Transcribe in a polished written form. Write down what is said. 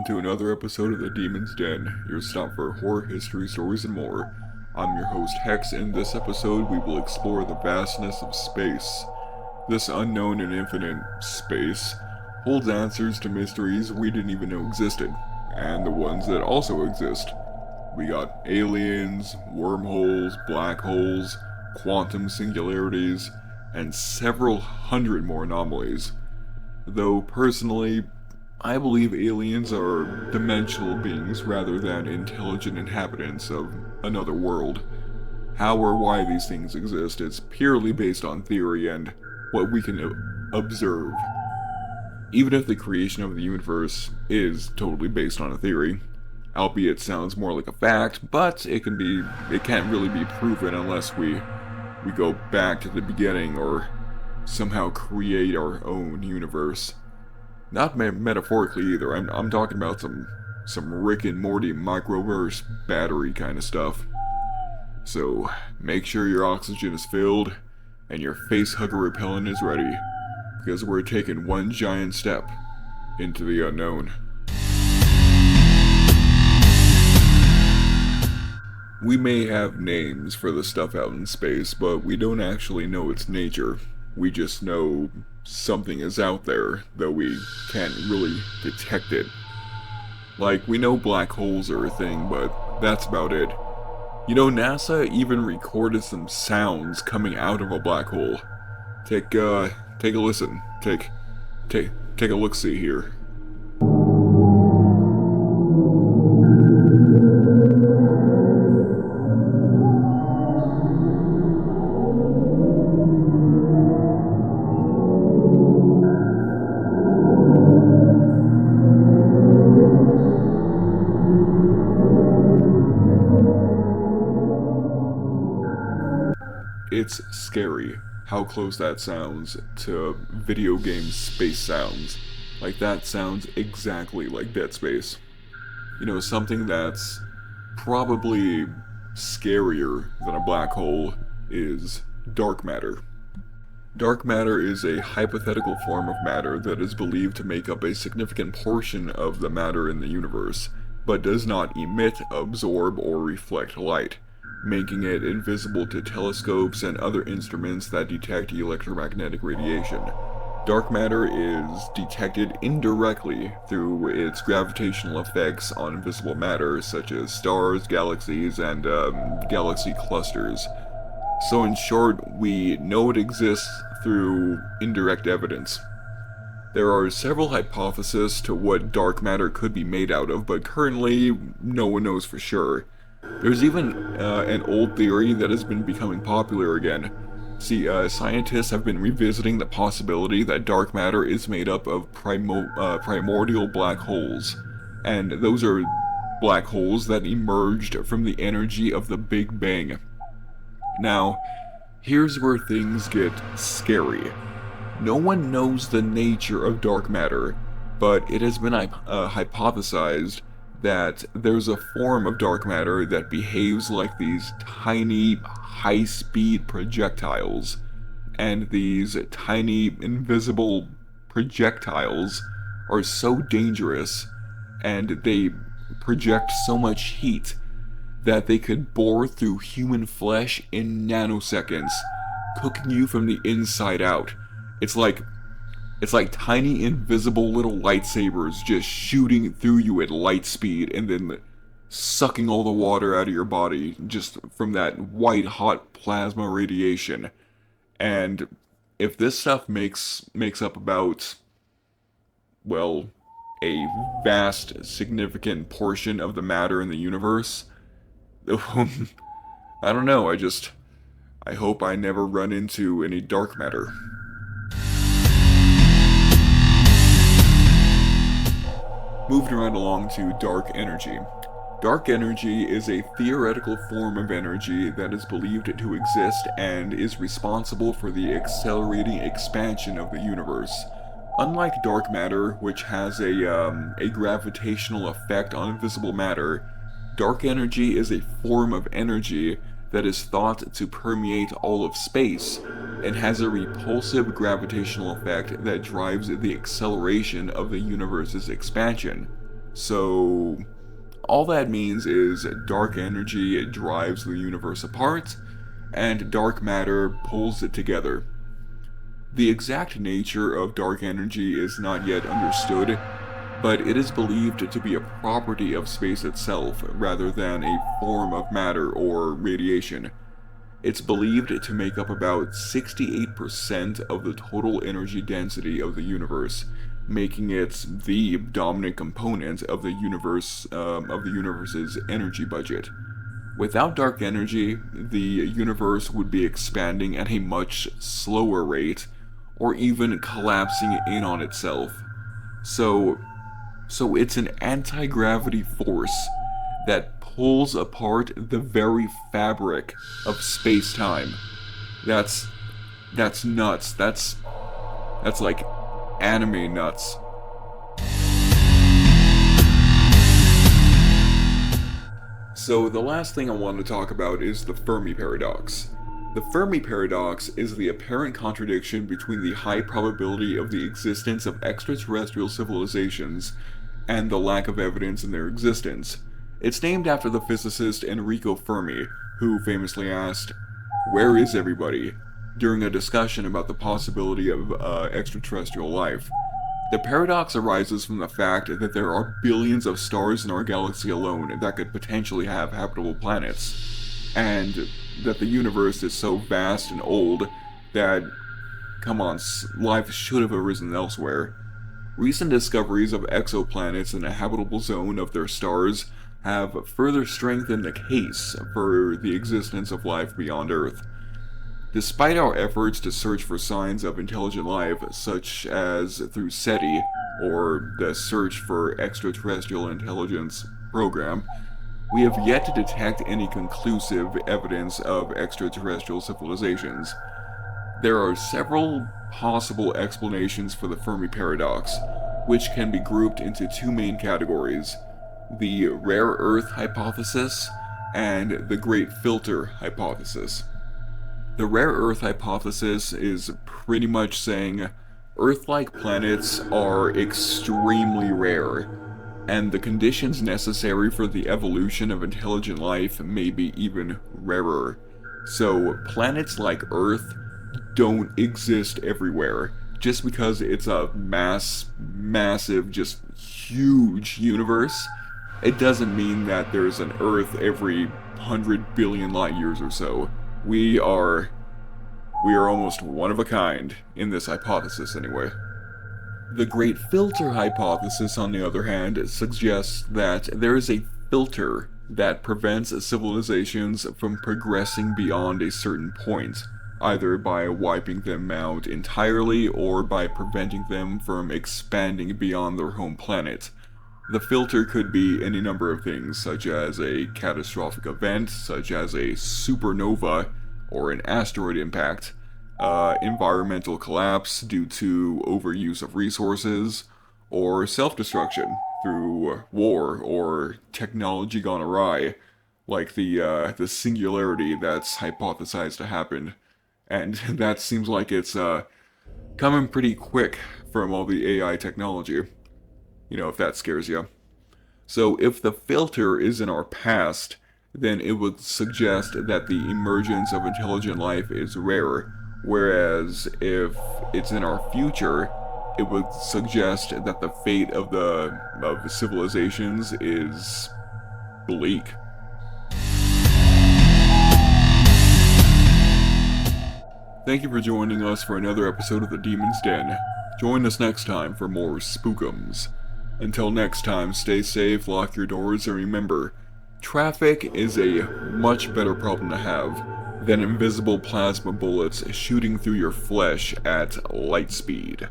to another episode of The Demon's Den, your stop for horror history stories and more. I'm your host Hex, and in this episode we will explore the vastness of space. This unknown and infinite space holds answers to mysteries we didn't even know existed, and the ones that also exist. We got aliens, wormholes, black holes, quantum singularities, and several hundred more anomalies. Though personally, I believe aliens are dimensional beings rather than intelligent inhabitants of another world. How or why these things exist is purely based on theory and what we can observe. Even if the creation of the universe is totally based on a theory, albeit sounds more like a fact, but it can't really be proven unless we go back to the beginning or somehow create our own universe. Not metaphorically either. I'm talking about some Rick and Morty microverse battery kind of stuff. So make sure your oxygen is filled and your face hugger repellent is ready, because we're taking one giant step into the unknown. We may have names for the stuff out in space, but we don't actually know its nature. We just know something is out there, though we can't really detect it. Like, we know black holes are a thing, but that's about it. You know, NASA even recorded some sounds coming out of a black hole. Take a listen. Take a look-see here. It's scary how close that sounds to video game space sounds. Like, that sounds exactly like Dead Space. You know, something that's probably scarier than a black hole is dark matter. Dark matter is a hypothetical form of matter that is believed to make up a significant portion of the matter in the universe, but does not emit, absorb, or reflect light, making it invisible to telescopes and other instruments that detect electromagnetic radiation. Dark matter is detected indirectly through its gravitational effects on invisible matter, such as stars, galaxies, and galaxy clusters. So in short, we know it exists through indirect evidence. There are several hypotheses to what dark matter could be made out of, but currently no one knows for sure. There's even an old theory that has been becoming popular again. See, scientists have been revisiting the possibility that dark matter is made up of primordial black holes, and those are black holes that emerged from the energy of the Big Bang. Now, here's where things get scary. No one knows the nature of dark matter, but it has been hypothesized that there's a form of dark matter that behaves like these tiny, high-speed projectiles. And these tiny, invisible projectiles are so dangerous, and they project so much heat that they could bore through human flesh in nanoseconds, cooking you from the inside out. It's like tiny invisible little lightsabers just shooting through you at light speed and then sucking all the water out of your body just from that white hot plasma radiation. And if this stuff makes up about, well, a vast significant portion of the matter in the universe, I don't know, I hope I never run into any dark matter. Moving right along to dark energy. Dark energy is a theoretical form of energy that is believed to exist and is responsible for the accelerating expansion of the universe. Unlike dark matter, which has a gravitational effect on invisible matter, dark energy is a form of energy that is thought to permeate all of space and has a repulsive gravitational effect that drives the acceleration of the universe's expansion. So, all that means is dark energy drives the universe apart, and dark matter pulls it together. The exact nature of dark energy is not yet understood, but it is believed to be a property of space itself rather than a form of matter or radiation. It's believed to make up about 68% of the total energy density of the universe, making it the dominant component of the universe's energy budget. Without dark energy, the universe would be expanding at a much slower rate, or even collapsing in on itself. So, so it's an anti-gravity force that pulls apart the very fabric of space-time. That's that's nuts. That's like anime nuts. So the last thing I want to talk about is the Fermi paradox. The Fermi paradox is the apparent contradiction between the high probability of the existence of extraterrestrial civilizations and the lack of evidence in their existence. It's named after the physicist Enrico Fermi, who famously asked, "Where is everybody?" during a discussion about the possibility of extraterrestrial life. The paradox arises from the fact that there are billions of stars in our galaxy alone that could potentially have habitable planets, and that the universe is so vast and old that, come on, life should have arisen elsewhere. Recent discoveries of exoplanets in a habitable zone of their stars have further strengthened the case for the existence of life beyond Earth. Despite our efforts to search for signs of intelligent life, such as through SETI, or the Search for Extraterrestrial Intelligence program, we have yet to detect any conclusive evidence of extraterrestrial civilizations. There are several possible explanations for the Fermi paradox, which can be grouped into two main categories: the rare Earth hypothesis and the Great Filter hypothesis. The rare Earth hypothesis is pretty much saying Earth-like planets are extremely rare, and the conditions necessary for the evolution of intelligent life may be even rarer. So, planets like Earth don't exist everywhere. Just because it's a massive, just huge universe, it doesn't mean that there's an Earth every 100 billion light years or so. We are almost one of a kind in this hypothesis anyway. The Great Filter hypothesis, on the other hand, suggests that there is a filter that prevents civilizations from progressing beyond a certain point, either by wiping them out entirely or by preventing them from expanding beyond their home planet. The filter could be any number of things, such as a catastrophic event, such as a supernova or an asteroid impact, environmental collapse due to overuse of resources, or self-destruction through war or technology gone awry, like the singularity that's hypothesized to happen. And that seems like it's coming pretty quick from all the AI technology. If that scares you. So if the filter is in our past, then it would suggest that the emergence of intelligent life is rare, whereas if it's in our future, it would suggest that the fate of the civilizations is bleak. Thank you for joining us for another episode of The Demon's Den. Join us next time for more spookums. Until next time, stay safe, lock your doors, and remember, traffic is a much better problem to have than invisible plasma bullets shooting through your flesh at light speed.